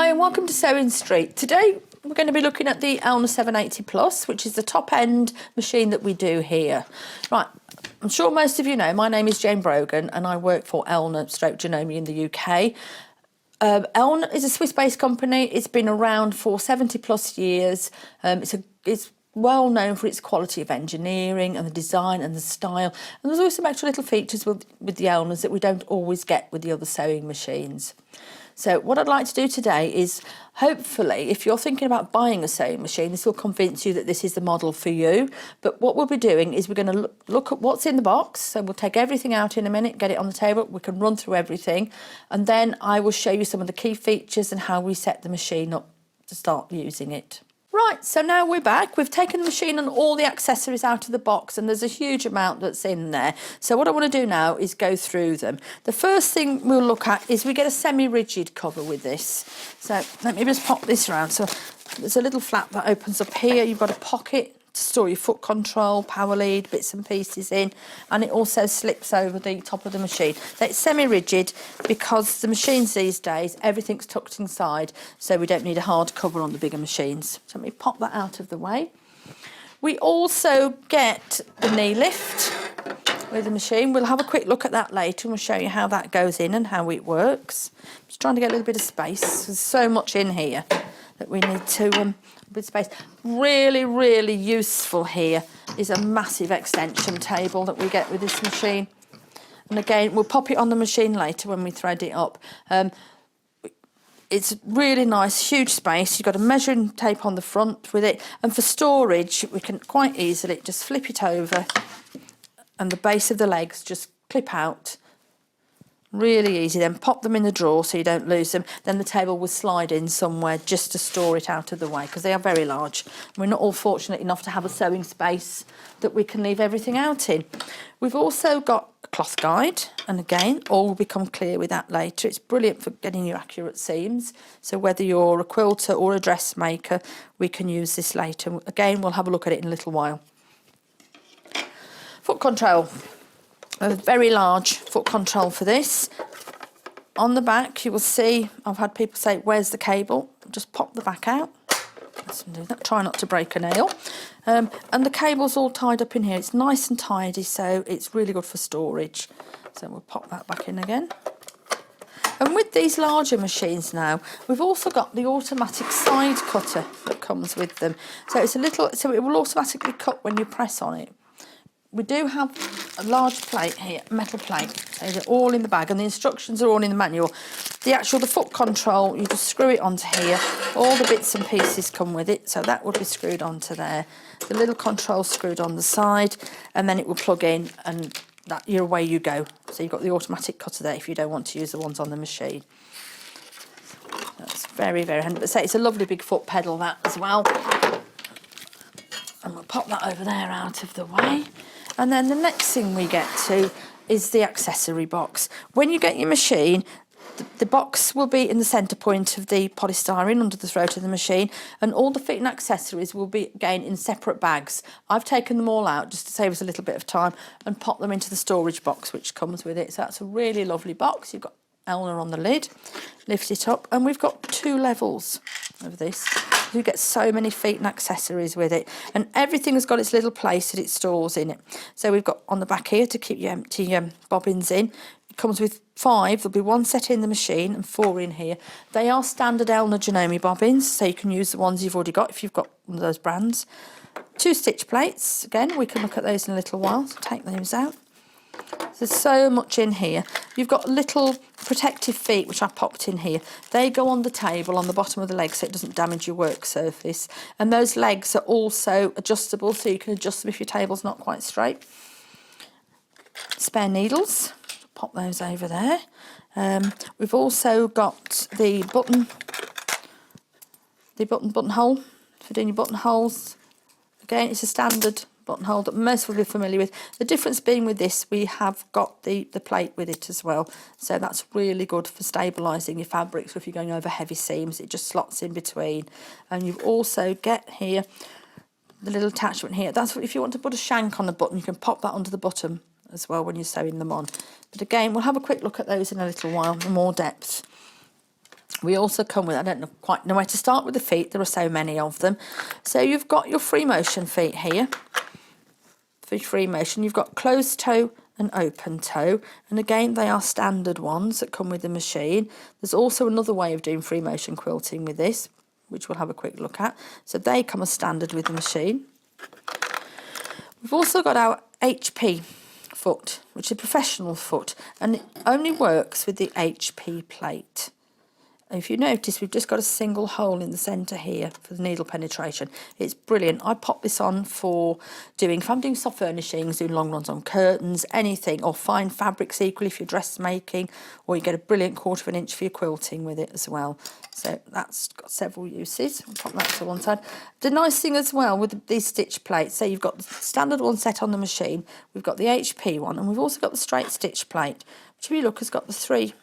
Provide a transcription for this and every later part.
Hi and welcome to Sewing Street. Today we're going to be looking at the Elna 780 Plus, which is the top end machine that we do here. Right, I'm sure most of you know, my name is Jayne Brogan and I work for Elna Jayne in the UK. Elna is a Swiss-based company. It's been around for 70 plus years. It's well known for its quality of engineering and the design and the style. And there's always some extra little features with the Elnas that we don't always get with the other sewing machines. So what I'd like to do today is, hopefully, if you're thinking about buying a sewing machine, this will convince you that this is the model for you. But what we'll be doing is we're going to look at what's in the box. So we'll take everything out in a minute, get it on the table. We can run through everything. And then I will show you some of the key features and how we set the machine up to start using it. Right, so now we're back. We've taken the machine and all the accessories out of the box, and there's a huge amount that's in there. So what I want to do now is go through them. The first thing we'll look at is we get a semi-rigid cover with this. So let me just pop this around. So there's a little flap that opens up here. You've got a pocket to store your foot control, power lead, bits and pieces in, and it also slips over the top of the machine. So it's semi-rigid because the machines these days, everything's tucked inside, so we don't need a hard cover on the bigger machines. So let me pop that out of the way. We also get the knee lift with the machine. We'll have a quick look at that later and we'll show you how that goes in and how it works. Just trying to get a little bit of space. There's so much in here that we need to bit of space. Really useful here is a massive extension table that we get with this machine. And again, we'll pop it on the machine later when we thread it up. It's really nice, huge space. You've got a measuring tape on the front with it. And for storage, we can quite easily just flip it over and the base of the legs just clip out. Really easy. Then pop them in the drawer so you don't lose them. Then the table will slide in somewhere just to store it out of the way because they are very large. We're not all fortunate enough to have a sewing space that we can leave everything out in. We've also got a cloth guide, and again, all will become clear with that later. It's brilliant for getting you accurate seams. So whether you're a quilter or a dressmaker, we can use this later. Again, we'll have a look at it in a little while. Foot control. A very large foot control for this. On the back you will see, I've had people say, where's the cable? Just pop the back out. Let's do that. Try not to break a nail. And the cable's all tied up in here. It's nice and tidy, so it's really good for storage. So we'll pop that back in again. And with these larger machines now, we've also got the automatic side cutter that comes with them. So it's so it will automatically cut when you press on it. We do have a large plate here, metal plate. They're all in the bag and the instructions are all in the manual. The foot control, you just screw it onto here. All the bits and pieces come with it, so that would be screwed onto there. The little control screwed on the side, and then it will plug in and you're away you go. So you've got the automatic cutter there if you don't want to use the ones on the machine. That's very handy. But say it's a lovely big foot pedal that as well. And we'll pop that over there out of the way. And then the next thing we get to is the accessory box. When you get your machine, the box will be in the centre point of the polystyrene under the throat of the machine, and all the feet and accessories will be, again, in separate bags. I've taken them all out just to save us a little bit of time and pop them into the storage box which comes with it. So that's a really lovely box. You've got Elna on the lid, lift it up, and we've got 2 levels of this. You get so many feet and accessories with it, and everything has got its little place that it stores in it. So we've got on the back here to keep your empty bobbins in. It comes with 5. There'll be 1 set in the machine and 4 in here. They are standard Elna Jayne bobbins, so you can use the ones you've already got if you've got one of those brands. 2 stitch plates. Again, we can look at those in a little while. So take those out. There's so much in here. You've got little protective feet which I popped in here. They go on the table on the bottom of the leg so it doesn't damage your work surface. And those legs are also adjustable, so you can adjust them if your table's not quite straight. Spare needles. Pop those over there. We've also got the buttonhole for doing your buttonholes. Again, it's a standard buttonhole that most will be familiar with. The difference being with this, we have got the plate with it as well. So that's really good for stabilising your fabrics, or if you're going over heavy seams, it just slots in between. And you've also get here the little attachment here. That's what, if you want to put a shank on the button, you can pop that under the bottom as well when you're sewing them on. But again, we'll have a quick look at those in a little while in more depth. We also come with, I don't quite know where to start with the feet, there are so many of them. So you've got your free motion feet here. For free motion, you've got closed toe and open toe, and again they are standard ones that come with the machine. There's also another way of doing free motion quilting with this, which we'll have a quick look at. So they come as standard with the machine. We've also got our HP foot, which is a professional foot, and it only works with the HP plate. If you notice, we've just got a single hole in the centre here for the needle penetration. It's brilliant. I pop this on for doing, if I'm doing soft furnishings, doing long runs on curtains, anything, or fine fabrics equally if you're dressmaking, or you get a brilliant 1/4 inch for your quilting with it as well. So that's got several uses. I'll pop that to one side. The nice thing as well with these stitch plates, so you've got the standard one set on the machine, we've got the HP one, and we've also got the straight stitch plate, which if you look has got the 3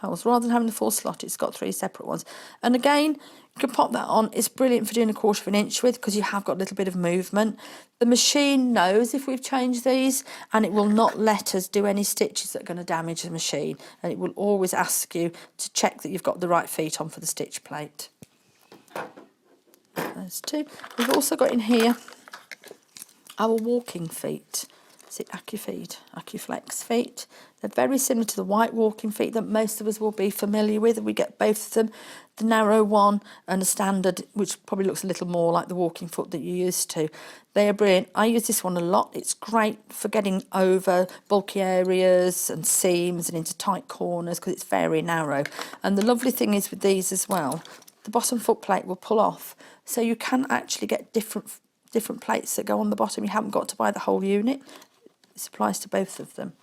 holes. Rather than having the 4 slot, it's got 3 separate ones. And again, you can pop that on. It's brilliant for doing a 1/4 inch with, because you have got a little bit of movement. The machine knows if we've changed these, and it will not let us do any stitches that are going to damage the machine. And it will always ask you to check that you've got the right feet on for the stitch plate. Those 2. We've also got in here our walking feet. Is it Accuflex feet? They're very similar to the white walking feet that most of us will be familiar with. We get both of them, the narrow one and a standard, which probably looks a little more like the walking foot that you're used to. They are brilliant. I use this one a lot. It's great for getting over bulky areas and seams and into tight corners because it's very narrow. And the lovely thing is with these as well, the bottom foot plate will pull off, so you can actually get different plates that go on the bottom. You haven't got to buy the whole unit. This applies to both of them.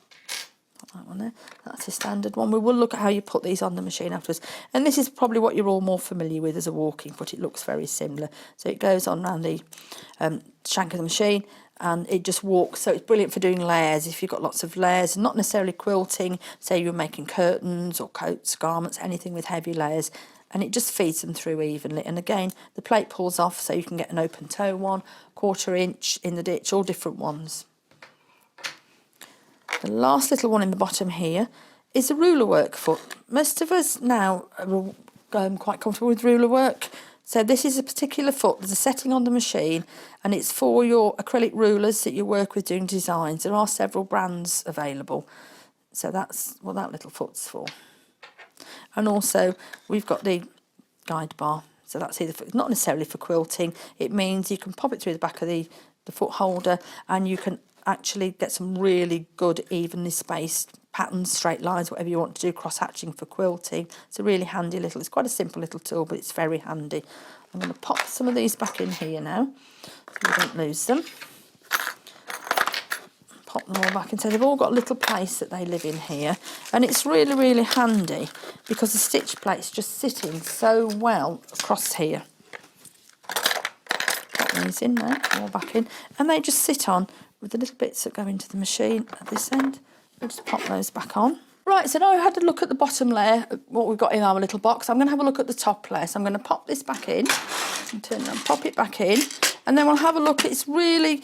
Put that one there. That's a standard one. We will look at how you put these on the machine afterwards. And this is probably what you're all more familiar with as a walking foot. It looks very similar. So it goes on around the shank of the machine and it just walks. So it's brilliant for doing layers. If you've got lots of layers, not necessarily quilting, say you're making curtains or coats, garments, anything with heavy layers, and it just feeds them through evenly. And again, the plate pulls off so you can get an open toe one, 1/4 inch in the ditch, all different ones. The last little one in the bottom here is a ruler work foot. Most of us now are quite comfortable with ruler work. So this is a particular foot. There's a setting on the machine and it's for your acrylic rulers that you work with doing designs. There are several brands available. So that's what that little foot's for. And also we've got the guide bar. So that's either for, not necessarily for quilting. It means you can pop it through the back of the foot holder and you can actually get some really good evenly spaced patterns, straight lines, whatever you want to do, cross hatching for quilting. It's a really handy little, it's quite a simple little tool, but it's very handy. I'm going to pop some of these back in here now so we don't lose them. Pop them all back in, so they've all got a little place that they live in here, and it's really, really handy because the stitch plate's just sitting so well across here. Pop these in now, all back in, and they just sit on with the little bits that go into the machine at this end. We'll just pop those back on. Right, so now I've had a look at the bottom layer, what we've got in our little box. I'm going to have a look at the top layer. So I'm going to pop this back in, and turn it and pop it back in, and then we'll have a look. It's really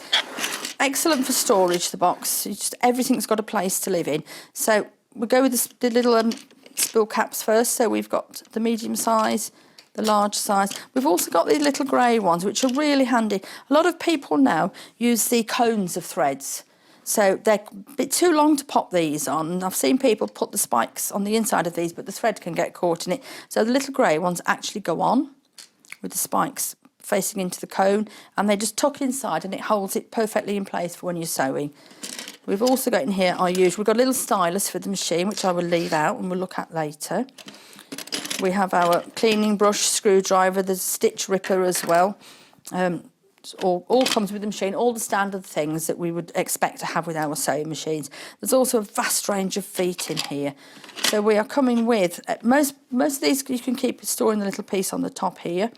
excellent for storage, the box. It's just, everything's got a place to live in. So we'll go with the little spill caps first. So we've got the medium size, the large size. We've also got these little grey ones, which are really handy. A lot of people now use the cones of threads. So they're a bit too long to pop these on. I've seen people put the spikes on the inside of these, but the thread can get caught in it. So the little grey ones actually go on with the spikes facing into the cone, and they just tuck inside and it holds it perfectly in place for when you're sewing. We've also got in here we've got a little stylus for the machine, which I will leave out and we'll look at later. We have our cleaning brush, screwdriver, there's a stitch ripper as well. All comes with the machine, all the standard things that we would expect to have with our sewing machines. There's also a vast range of feet in here. So we are coming with, most of these you can keep storing the little piece on the top here.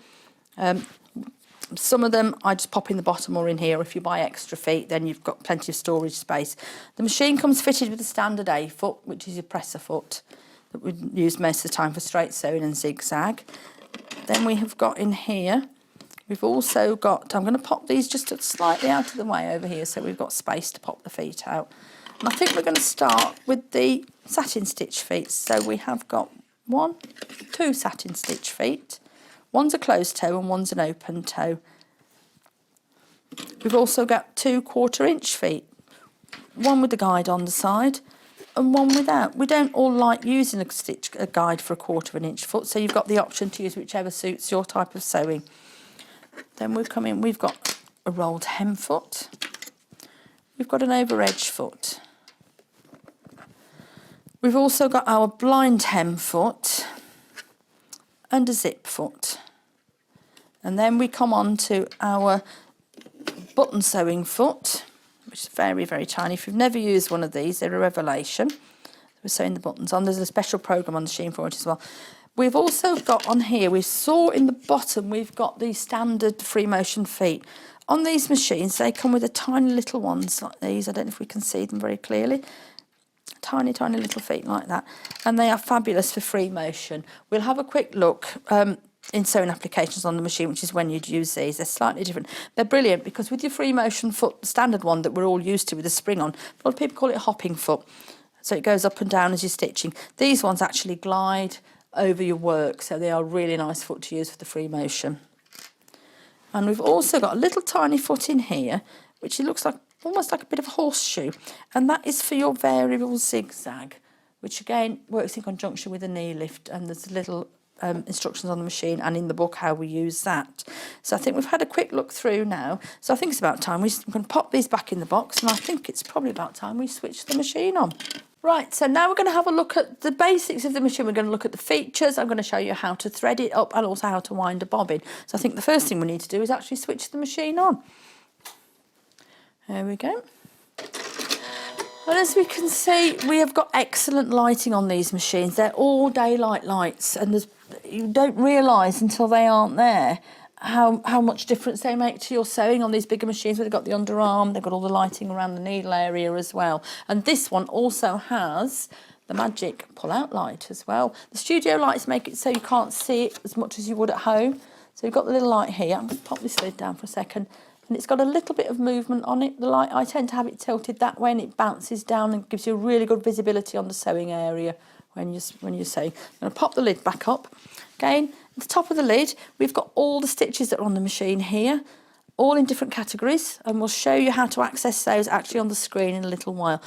Some of them I just pop in the bottom or in here. If you buy extra feet, then you've got plenty of storage space. The machine comes fitted with a standard A foot, which is your presser foot, that we use most of the time for straight sewing and zigzag. Then we have got in here, we've also got, I'm going to pop these just slightly out of the way over here so we've got space to pop the feet out. And I think we're going to start with the satin stitch feet. So we have got two satin stitch feet. One's a closed toe and one's an open toe. We've also got 2 1/4-inch feet, one with the guide on the side and one without. We don't all like using a guide for a 1/4-inch foot, so you've got the option to use whichever suits your type of sewing. Then we've come in, we've got a rolled hem foot, we've got an over edge foot, we've also got our blind hem foot and a zip foot. And then we come on to our button sewing foot, which is very, very tiny. If you've never used one of these, they're a revelation. We're sewing the buttons on. There's a special program on the Jayne for it as well. We've also got on here, we saw in the bottom, we've got the standard free motion feet. On these machines, they come with the tiny little ones like these. I don't know if we can see them very clearly. Tiny, tiny little feet like that. And they are fabulous for free motion. We'll have a quick look in sewing applications on the machine, which is when you'd use these. They're slightly different. They're brilliant because with your free motion foot, the standard one that we're all used to with a spring on, a lot of people call it a hopping foot. So it goes up and down as you're stitching. These ones actually glide over your work, so they are a really nice foot to use for the free motion. And we've also got a little tiny foot in here, which it looks like almost like a bit of a horseshoe, and that is for your variable zigzag, which again works in conjunction with a knee lift, and there's little instructions on the machine and in the book how we use that. So I think we've had a quick look through now, so I think it's about time we're going to pop these back in the box, and I think it's probably about time we switch the machine on. Right, so now we're going to have a look at the basics of the machine. We're going to look at the features. I'm going to show you how to thread it up and also how to wind a bobbin. So I think the first thing we need to do is actually switch the machine on. There we go. And as we can see, we have got excellent lighting on these machines. They're all daylight lights, and you don't realise until they aren't there how much difference they make to your sewing on these bigger machines where they've got the underarm, they've got all the lighting around the needle area as well. And this one also has the magic pull-out light as well. The studio lights make it so you can't see it as much as you would at home. So you've got the little light here. I'm going to pop this lid down for a second. And it's got a little bit of movement on it. The light, I tend to have it tilted that way, and it bounces down and gives you really good visibility on the sewing area when you're sewing. I'm going to pop the lid back up. Again, at the top of the lid, we've got all the stitches that are on the machine here, all in different categories, and we'll show you how to access those actually on the screen in a little while.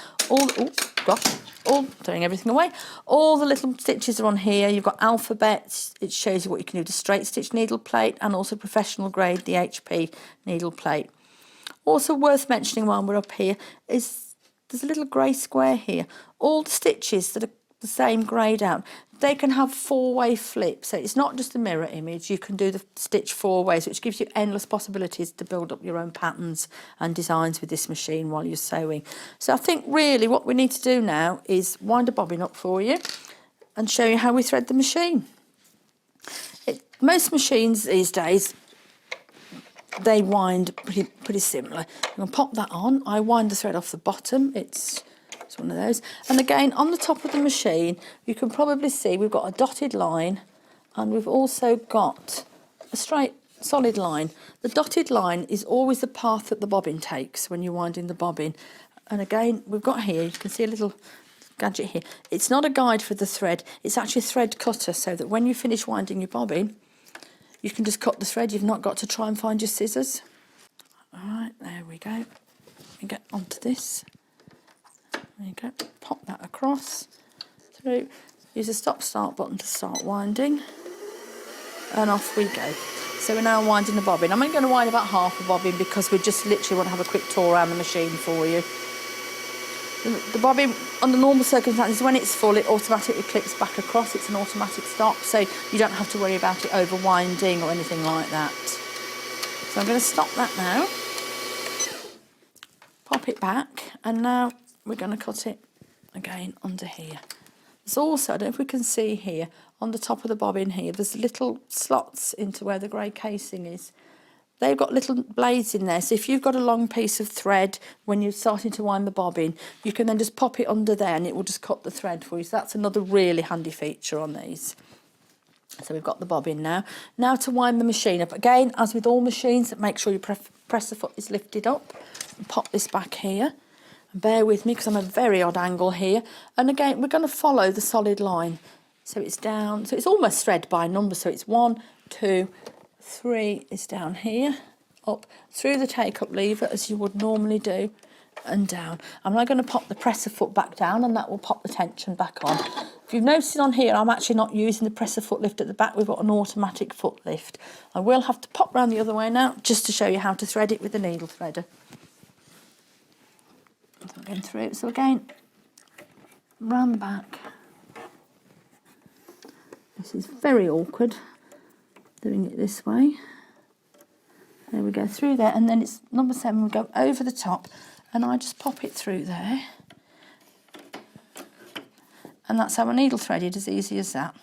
Throwing everything away. All the little stitches are on here. You've got alphabets. It shows you what you can do with the straight stitch needle plate and also professional grade, the HP needle plate. Also worth mentioning while we're up here is there's a little grey square here. All the stitches that are the same greyed out, they can have 4-way flip, so it's not just a mirror image. You can do the stitch 4 ways, which gives you endless possibilities to build up your own patterns and designs with this machine while you're sewing. So I think really what we need to do now is wind a bobbin up for you and show you how we thread the machine. Most machines these days, they wind pretty similar. I'm going to pop that on. I wind the thread off the bottom. It's one of those. And again, on the top of the machine, you can probably see we've got a dotted line, and we've also got a straight solid line. The dotted line is always the path that the bobbin takes when you're winding the bobbin. And again, we've got here, you can see a little gadget here. It's not a guide for the thread, it's actually a thread cutter, so that when you finish winding your bobbin, you can just cut the thread. You've not got to try and find your scissors. All right, there we go. We get onto this. There you go, pop that across, through, use the stop-start button to start winding, and off we go. So we're now winding the bobbin. I'm only going to wind about half the bobbin because we just literally want to have a quick tour around the machine for you. The bobbin, under normal circumstances, when it's full, it automatically clips back across. It's an automatic stop, so you don't have to worry about it over-winding or anything like that. So I'm going to stop that now, pop it back, and now we're going to cut it again under here. There's also, I don't know if we can see here, on the top of the bobbin here, there's little slots into where the grey casing is. They've got little blades in there, so if you've got a long piece of thread when you're starting to wind the bobbin, you can then just pop it under there and it will just cut the thread for you. So that's another really handy feature on these. So we've got the bobbin now. Now to wind the machine up. Again, as with all machines, make sure you press the foot is lifted up and pop this back here. Bear with me because I'm at a very odd angle here. And again, we're going to follow the solid line. So it's down, so it's almost thread by number. So it's 1, 2, 3 is down here, up through the take-up lever as you would normally do, and down. I'm now going to pop the presser foot back down, and that will pop the tension back on. If you've noticed on here, I'm actually not using the presser foot lift at the back. We've got an automatic foot lift. I will have to pop round the other way now, just to show you how to thread it with the needle threader. So I'm going through. So again, round the back. This is very awkward, doing it this way. There we go, through there, and then it's number 7, we go over the top, and I just pop it through there. And that's how a needle threaded, as easy as that.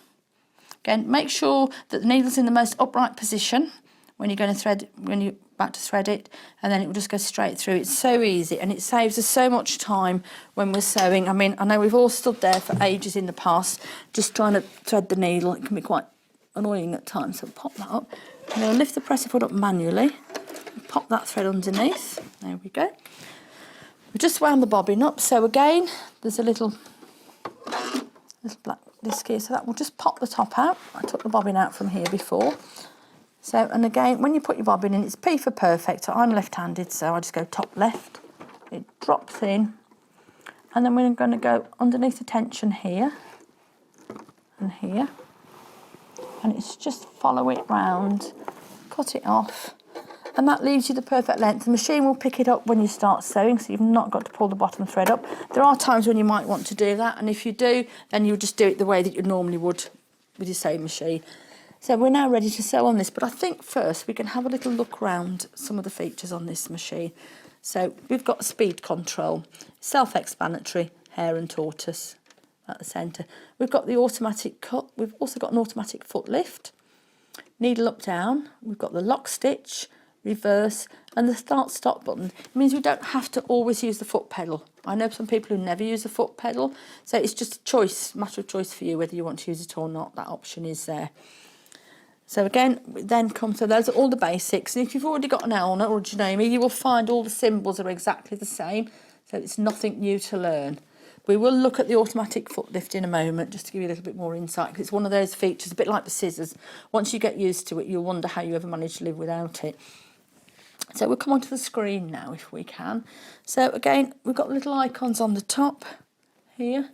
Again, make sure that the needle's in the most upright position when you're going to thread, when you're about to thread it, and then it will just go straight through. It's so easy, and it saves us so much time when we're sewing. I mean, I know we've all stood there for ages in the past just trying to thread the needle. It can be quite annoying at times, so pop that up. I'm going to lift the presser foot up manually, pop that thread underneath. There we go. We just wound the bobbin up. So again, there's a little black disc here, so that will just pop the top out. I took the bobbin out from here before. So, and again, when you put your bobbin in, it's P for perfect. So I'm left-handed, so I just go top left. It drops in, and then we're going to go underneath the tension here and here, and it's just follow it round, cut it off, and that leaves you the perfect length. The machine will pick it up when you start sewing, so you've not got to pull the bottom thread up. There are times when you might want to do that, and if you do, then you'll just do it the way that you normally would with your sewing machine. So we're now ready to sew on this, but I think first we can have a little look around some of the features on this machine. So we've got speed control, self-explanatory, hare and tortoise at the centre. We've got the automatic cut. We've also got an automatic foot lift, needle up down. We've got the lock stitch, reverse, and the start-stop button. It means we don't have to always use the foot pedal. I know some people who never use the foot pedal, so it's just a choice, matter of choice for you whether you want to use it or not. That option is there. So again, so those are all the basics. And if you've already got an Elna or a Jayne, you will find all the symbols are exactly the same. So it's nothing new to learn. We will look at the automatic foot lift in a moment, just to give you a little bit more insight, because it's one of those features, a bit like the scissors. Once you get used to it, you'll wonder how you ever manage to live without it. So we'll come onto the screen now if we can. So again, we've got little icons on the top here.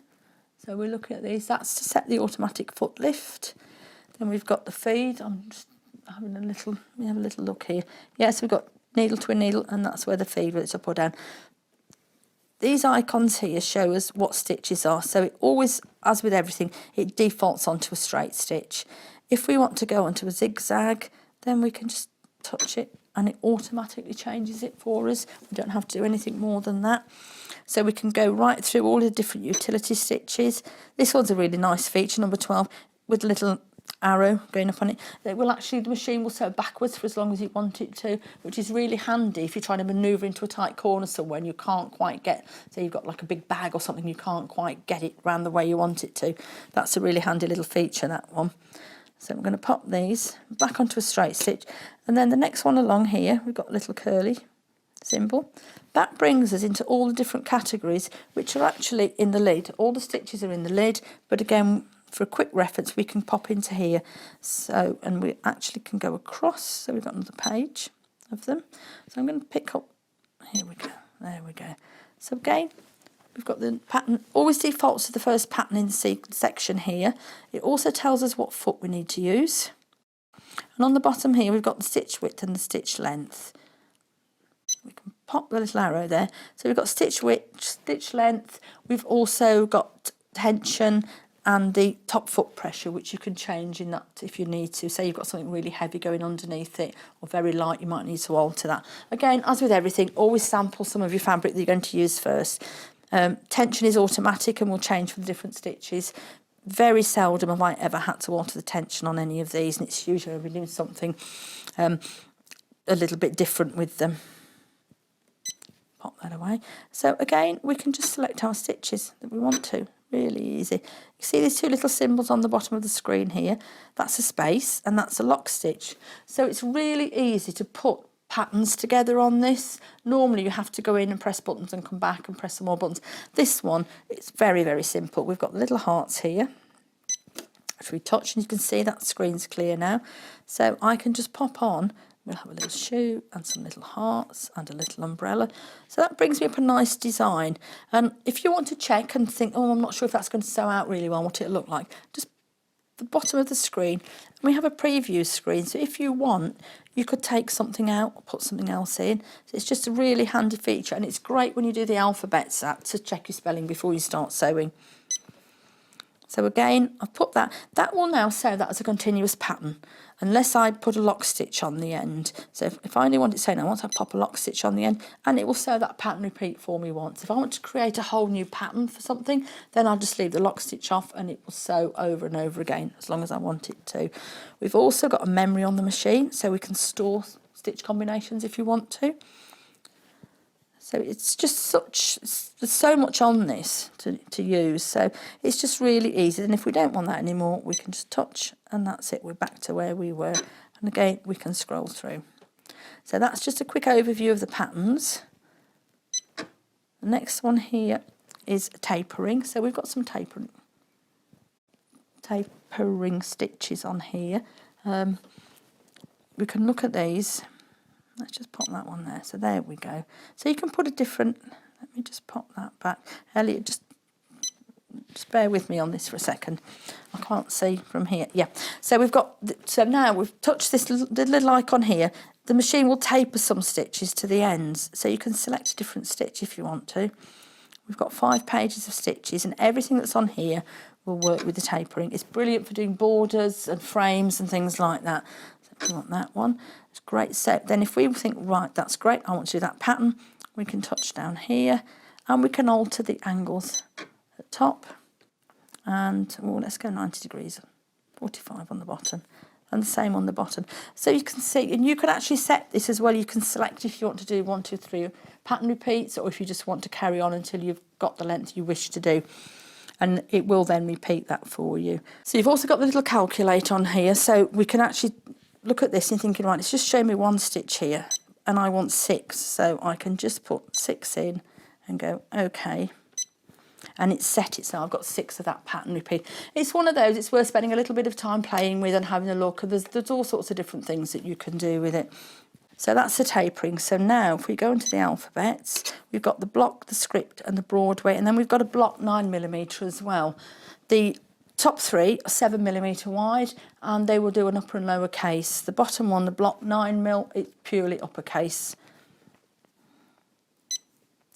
So we're looking at these. That's to set the automatic foot lift. Then we've got the feed. I'm just having a little, let me have a little look here. Yes, we've got needle to a needle, and that's where the feed, whether it's up or down. These icons here show us what stitches are. So it always, as with everything, it defaults onto a straight stitch. If we want to go onto a zigzag, then we can just touch it and it automatically changes it for us. We don't have to do anything more than that. So we can go right through all the different utility stitches. This one's a really nice feature, number 12, with a little arrow going up on it. It will actually, the machine will sew backwards for as long as you want it to, which is really handy if you're trying to manoeuvre into a tight corner somewhere and you can't quite get, say you've got like a big bag or something, you can't quite get it round the way you want it to. That's a really handy little feature, that one. So I'm going to pop these back onto a straight stitch, and then the next one along here, we've got a little curly symbol. That brings us into all the different categories, which are actually in the lid. All the stitches are in the lid, but again, for a quick reference, we can pop into here. So, and we actually can go across. So we've got another page of them. So I'm going to pick up, here we go, there we go. So again, we've got the pattern, always defaults to the first pattern in the section here. It also tells us what foot we need to use. And on the bottom here, we've got the stitch width and the stitch length. We can pop the little arrow there. So we've got stitch width, stitch length. We've also got tension and the top foot pressure, which you can change in that if you need to. Say you've got something really heavy going underneath it or very light, you might need to alter that. Again, as with everything, always sample some of your fabric that you're going to use first. Tension is automatic and will change for the different stitches. Very seldom have I ever had to alter the tension on any of these, and it's usually we're doing something a little bit different with them. Pop that away. So again, we can just select our stitches that we want to. Really easy. You see these two little symbols on the bottom of the screen here? That's a space and that's a lock stitch. So it's really easy to put patterns together on this. Normally you have to go in and press buttons and come back and press some more buttons. This one, it's very, very simple. We've got the little hearts here. which we touch, and you can see that screen's clear now. So I can just pop on. We'll have a little shoe and some little hearts and a little umbrella. So that brings me up a nice design. And if you want to check and think, oh, I'm not sure if that's going to sew out really well, what it'll look like, just the bottom of the screen. And we have a preview screen. So if you want, you could take something out or put something else in. So it's just a really handy feature. And it's great when you do the alphabets app to check your spelling before you start sewing. So again, I've put that. That will now sew that as a continuous pattern, unless I put a lock stitch on the end. So if I only want it sewn, I want to pop a lock stitch on the end, and it will sew that pattern repeat for me once. If I want to create a whole new pattern for something, then I'll just leave the lock stitch off and it will sew over and over again, as long as I want it to. We've also got a memory on the machine, so we can store stitch combinations if you want to. So it's just there's so much on this to use, so it's just really easy. And if we don't want that anymore, we can just touch, and that's it. We're back to where we were. And again, we can scroll through. So that's just a quick overview of the patterns. The next one here is tapering. So we've got some tapering stitches on here. We can look at these. Let's just pop that one there. So there we go. So you can put a different, let me just pop that back. Elliot, just bear with me on this for a second. I can't see from here. Yeah. So we've got, so now we've touched this little icon here. The machine will taper some stitches to the ends. So you can select a different stitch if you want to. We've got 5 pages of stitches, and everything that's on here will work with the tapering. It's brilliant for doing borders and frames and things like that. So we want that one. It's great. So then if we think, right, that's great, I want to do that pattern, we can touch down here and we can alter the angles at the top. And let's go 90 degrees, 45 on the bottom, and the same on the bottom. So you can see, and you can actually set this as well. You can select if you want to do 1, 2, 3 pattern repeats, or if you just want to carry on until you've got the length you wish to do. And it will then repeat that for you. So you've also got the little calculator on here, so we can actually look at this and thinking, right, it's just showing me 1 stitch here and I want 6. So I can just put 6 in and go, okay. And it's set it, so I've got 6 of that pattern repeat. It's one of those, it's worth spending a little bit of time playing with and having a look. There's all sorts of different things that you can do with it. So that's the tapering. So now if we go into the alphabets, we've got the block, the script and the Broadway, and then we've got a block 9mm as well. The top 3 are 7mm wide, and they will do an upper and lower case. The bottom one, the block 9mm, it's purely uppercase.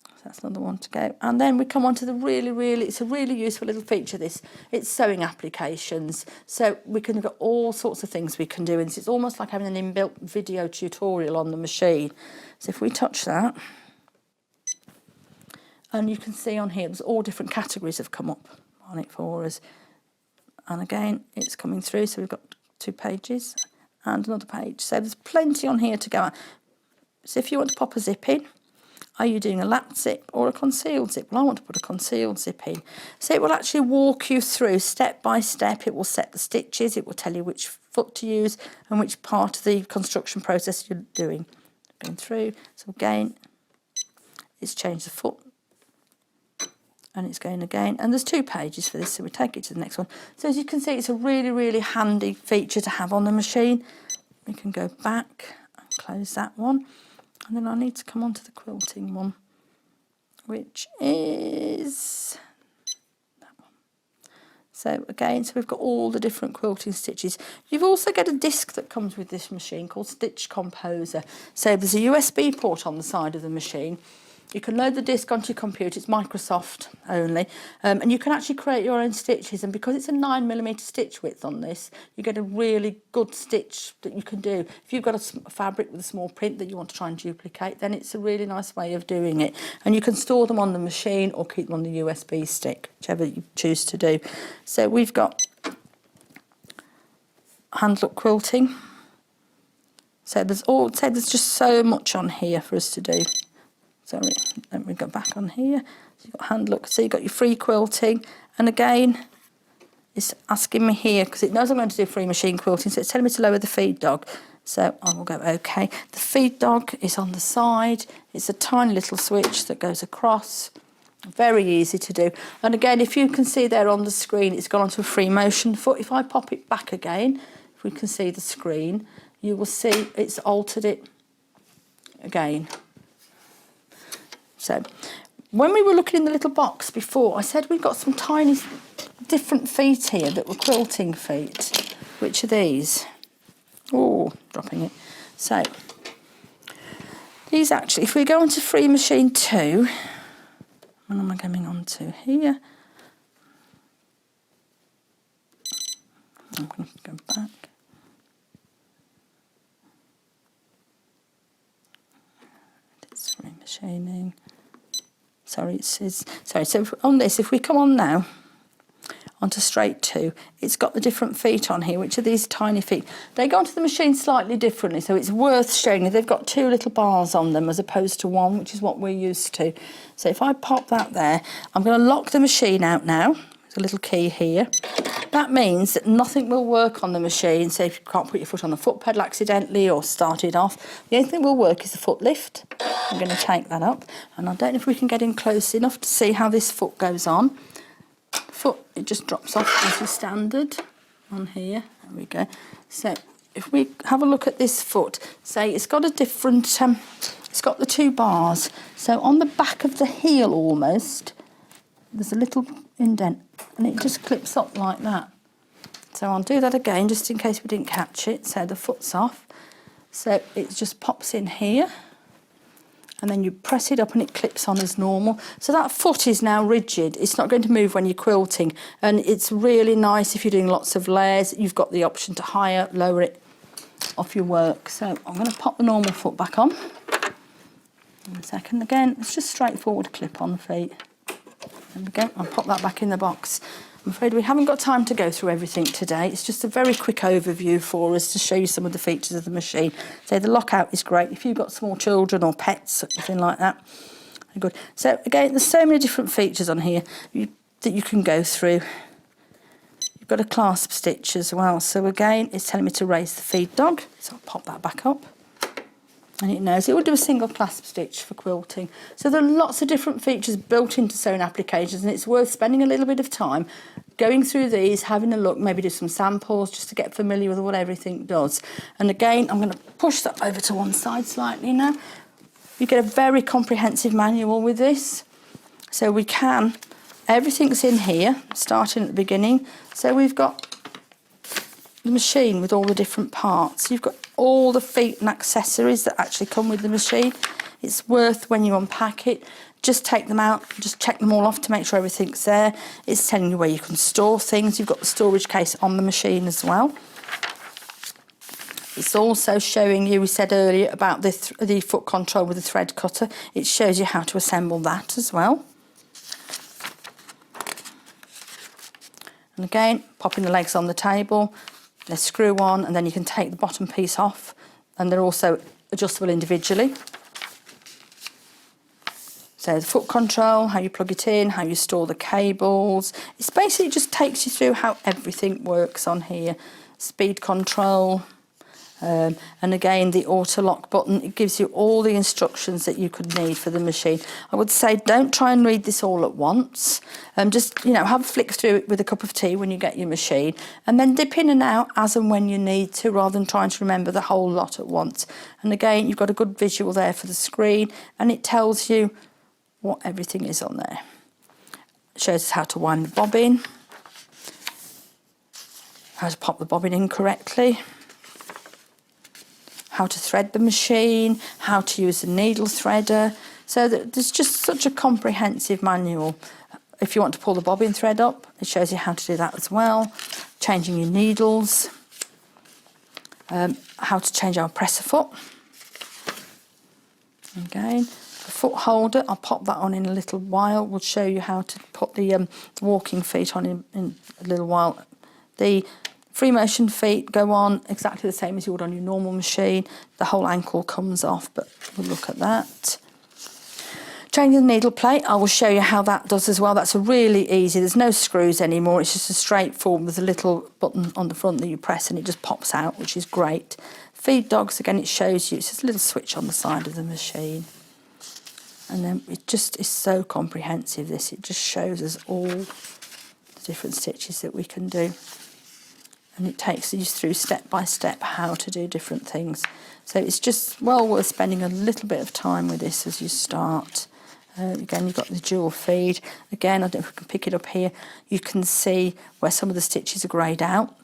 So that's another one to go. And then we come on to the it's a really useful little feature, this. It's sewing applications. So we can get all sorts of things we can do, and it's almost like having an inbuilt video tutorial on the machine. So if we touch that, and you can see on here, there's all different categories have come up on it for us. And again, it's coming through, so we've got 2 pages and another page. So there's plenty on here to go. So if you want to pop a zip in, are you doing a lap zip or a concealed zip? Well, I want to put a concealed zip in. So it will actually walk you through step by step. It will set the stitches. It will tell you which foot to use and which part of the construction process you're doing. Going through. So again, it's changed the foot. And it's going again, and there's 2 pages for this, so we take it to the next one. So as you can see, it's a really, really handy feature to have on the machine. We can go back and close that one, and then I need to come on to the quilting one, which is that one. So again, so we've got all the different quilting stitches. You've also got a disc that comes with this machine called Stitch Composer. So there's a USB port on the side of the machine. You can load the disc onto your computer, it's Microsoft only, and you can actually create your own stitches, and because it's a 9mm stitch width on this, you get a really good stitch that you can do. If you've got a fabric with a small print that you want to try and duplicate, then it's a really nice way of doing it. And you can store them on the machine or keep them on the USB stick, whichever you choose to do. So we've got hand look quilting. So there's just so much on here for us to do. Sorry, let me go back on here. So you've got hand look, so you've got your free quilting, and again, it's asking me here, because it knows I'm going to do free machine quilting, so it's telling me to lower the feed dog. So I will go OK. The feed dog is on the side. It's a tiny little switch that goes across, Very easy to do. And again, if you can see there on the screen, it's gone onto a free motion foot. If I pop it back again, if we can see the screen, you will see it's altered it again. So when we were looking in the little box before, I said we've got some tiny different feet here that were quilting feet. Which are these? Oh, dropping it. So these actually, if we go onto free machine 2, what am I going on to here? I'm going to go back. It's free machining. Sorry, it says, sorry, so on this, if we come on now, onto straight 2, it's got the different feet on here, which are these tiny feet. They go onto the machine slightly differently, so it's worth showing you. They've got 2 little bars on them as opposed to 1, which is what we're used to. So if I pop that there, I'm going to lock the machine out now. There's a little key here. That means that nothing will work on the machine. So if you can't put your foot on the foot pedal accidentally or start it off, the only thing that will work is the foot lift. I'm going to take that up, and I don't know if we can get in close enough to see how this foot goes on. Foot, it just drops off as your standard on here. There we go. So if we have a look at this foot, say it's got a different, it's got the 2 bars. So on the back of the heel almost, there's a little indent, and it just clips up like that. So I'll do that again just in case we didn't catch it. So the foot's off. So it just pops in here. And then you press it up and it clips on as normal. So that foot is now rigid. It's not going to move when you're quilting. And it's really nice if you're doing lots of layers. You've got the option to higher, lower it off your work. So I'm going to pop the normal foot back on. In a second. Again, it's just straightforward clip-on feet. There we go. I'll pop that back in the box. I'm afraid we haven't got time to go through everything today. It's just a very quick overview for us to show you some of the features of the machine. So the lockout is great if you've got small children or pets or anything like that. Good. So again, there's so many different features on here that you can go through. You've got a clasp stitch as well. So again, it's telling me to raise the feed dog. So I'll pop that back up. And it knows it will do a single clasp stitch for quilting. So there are lots of different features built into sewing applications, and it's worth spending a little bit of time going through these, having a look, maybe do some samples just to get familiar with what everything does. And again, I'm going to push that over to one side slightly now. You get a very comprehensive manual with this. So we can, everything's in here, starting at the beginning. So we've got the machine with all the different parts. You've got all the feet and accessories that actually come with the machine. It's worth, when you unpack it, just take them out, just check them all off to make sure everything's there. It's telling you where you can store things. You've got the storage case on the machine as well. It's also showing you, we said earlier, about the foot control with the thread cutter. It shows you how to assemble that as well. And again, popping the legs on the table, they screw on, and then you can take the bottom piece off, and they're also adjustable individually. So the foot control, how you plug it in, how you store the cables. It's basically just takes you through how everything works on here. Speed control, and again the auto lock button. It gives you all the instructions that you could need for the machine. I would say don't try and read this all at once. Just, you know, have a flick through it with a cup of tea when you get your machine, and then dip in and out as and when you need to, rather than trying to remember the whole lot at once. And again, you've got a good visual there for the screen, and it tells you what everything is on there. It shows us how to wind the bobbin, how to pop the bobbin in correctly, how to thread the machine, how to use the needle threader. So there's just such a comprehensive manual. If you want to pull the bobbin thread up, it shows you how to do that as well. Changing your needles, how to change our presser foot. Again, the foot holder, I'll pop that on in a little while. We'll show you how to put the walking feet on in a little while. The free motion feet go on exactly the same as you would on your normal machine. The whole ankle comes off, but we'll look at that. Changing the needle plate, I will show you how that does as well. That's really easy. There's no screws anymore. It's just a straightforward with a little button on the front that you press and it just pops out, which is great. Feed dogs, again, it shows you. It's just a little switch on the side of the machine. And then it just is so comprehensive, this. It just shows us all the different stitches that we can do. And it takes you through step by step how to do different things. So it's just well worth spending a little bit of time with this as you start. Again, you've got the dual feed. Again, I don't know if we can pick it up here. You can see where some of the stitches are greyed out.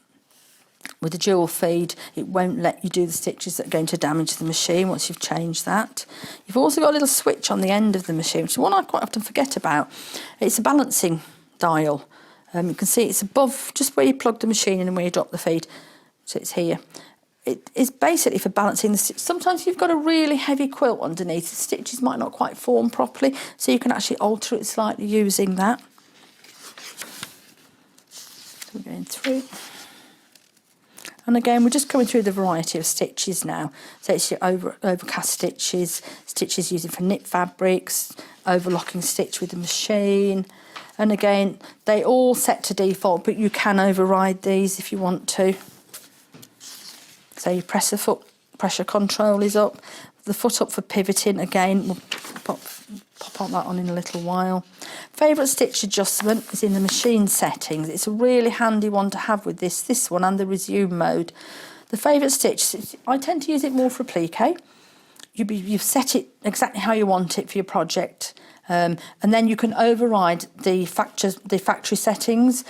With the dual feed, it won't let you do the stitches that are going to damage the machine once you've changed that. You've also got a little switch on the end of the machine, which is one I quite often forget about. It's a balancing dial. You can see it's above, just where you plug the machine in and where you drop the feed. So it's here. It is basically for balancing the stitch. Sometimes you've got a really heavy quilt underneath. The stitches might not quite form properly, so you can actually alter it slightly using that. So we're going through. And again, we're just coming through the variety of stitches now. So it's your overcast stitches, stitches using for knit fabrics, overlocking stitch with the machine. And again, they all set to default, but you can override these if you want to. So you press the foot, pressure control is up. The foot up for pivoting, again, we'll pop that on in a little while. Favourite stitch adjustment is in the machine settings. It's a really handy one to have with this one and the resume mode. The favourite stitch, I tend to use it more for applique. You've set it exactly how you want it for your project, and then you can override the factory settings.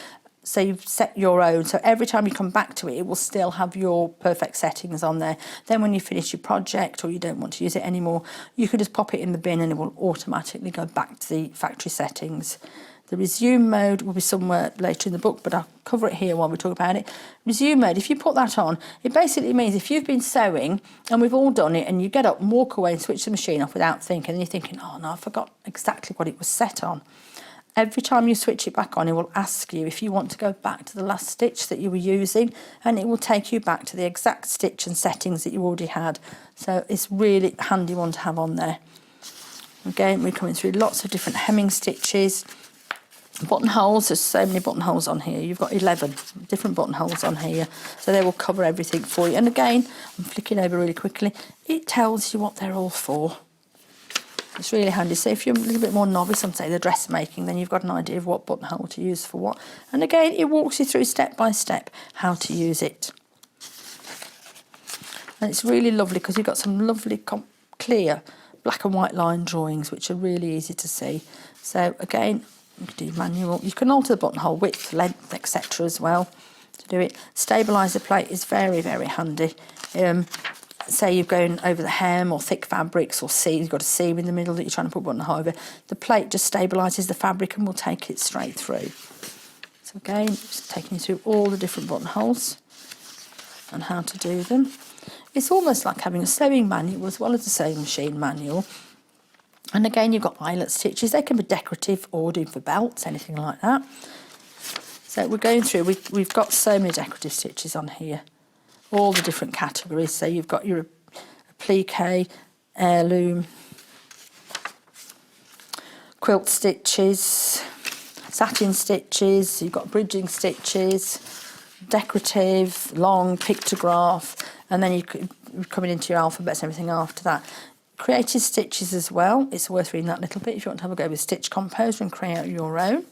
So you've set your own, so every time you come back to it, it will still have your perfect settings on there. Then when you finish your project or you don't want to use it anymore, you can just pop it in the bin and it will automatically go back to the factory settings. The resume mode will be somewhere later in the book, but I'll cover it here while we talk about it. Resume mode, if you put that on, it basically means if you've been sewing, and we've all done it, and you get up and walk away and switch the machine off without thinking, and you're thinking, oh no, I forgot exactly what it was set on. Every time you switch it back on, it will ask you if you want to go back to the last stitch that you were using, and it will take you back to the exact stitch and settings that you already had. So it's really a handy one to have on there. Again, we're coming through lots of different hemming stitches. Buttonholes, there's so many buttonholes on here. You've got 11 different buttonholes on here. So they will cover everything for you. And again, I'm flicking over really quickly. It tells you what they're all for. It's really handy. So if you're a little bit more novice on, say, the dressmaking, then you've got an idea of what buttonhole to use for what. And again, it walks you through step by step how to use it. And it's really lovely because you've got some lovely, clear black and white line drawings, which are really easy to see. So again, you can do manual. You can alter the buttonhole width, length, etc. as well to do it. Stabiliser plate is very, very handy. Say you're going over the hem or thick fabrics or seam, you've got a seam in the middle that you're trying to put buttonhole over, the plate just stabilises the fabric and will take it straight through. So again, just taking you through all the different buttonholes and how to do them. It's almost like having a sewing manual as well as a sewing machine manual. And again, you've got eyelet stitches. They can be decorative or do for belts, anything like that. So we're going through, we've got so many decorative stitches on here. All the different categories. So you've got your applique, heirloom, quilt stitches, satin stitches, you've got bridging stitches, decorative, long, pictograph, and then you're coming into your alphabets and everything after that. Creative stitches as well. It's worth reading that a little bit if you want to have a go with Stitch Composer and create your own.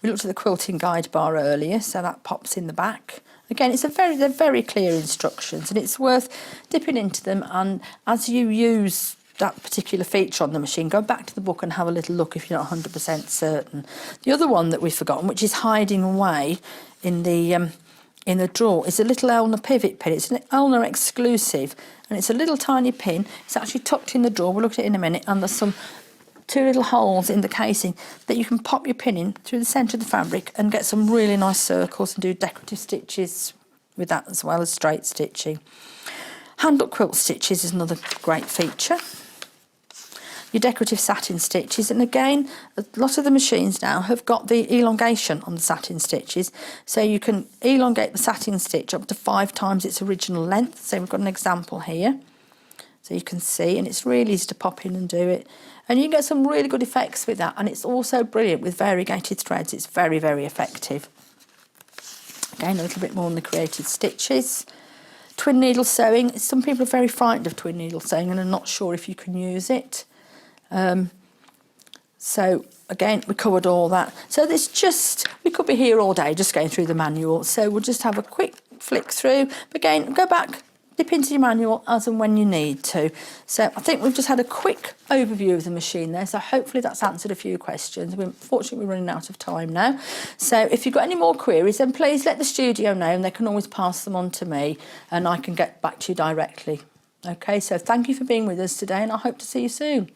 We looked at the quilting guide bar earlier, so that pops in the back. Again, they're very clear instructions, and it's worth dipping into them, and as you use that particular feature on the machine, go back to the book and have a little look if you're not 100% certain. The other one that we've forgotten, which is hiding away in the drawer, is a little Elna pivot pin. It's an Elna exclusive, and it's a little tiny pin. It's actually tucked in the drawer. We'll look at it in a minute, and there's two little holes in the casing that you can pop your pin in through the centre of the fabric and get some really nice circles and do decorative stitches with that as well as straight stitching. Hand-up quilt stitches is another great feature. Your decorative satin stitches, and again, a lot of the machines now have got the elongation on the satin stitches, so you can elongate the satin stitch up to 5 times its original length. So we've got an example here, so you can see, and it's really easy to pop in and do it. And you get some really good effects with that, and it's also brilliant with variegated threads. It's very, very effective. Again, a little bit more on the created stitches. Twin needle sewing. Some people are very frightened of twin needle sewing and are not sure if you can use it. So again, we covered all that. So there's just, we could be here all day just going through the manual. So we'll just have a quick flick through. Again, go back, dip into your manual as and when you need to. So I think we've just had a quick overview of the machine there. So hopefully that's answered a few questions. Unfortunately, we're running out of time now. So if you've got any more queries, then please let the studio know, and they can always pass them on to me and I can get back to you directly. Okay, so thank you for being with us today, and I hope to see you soon.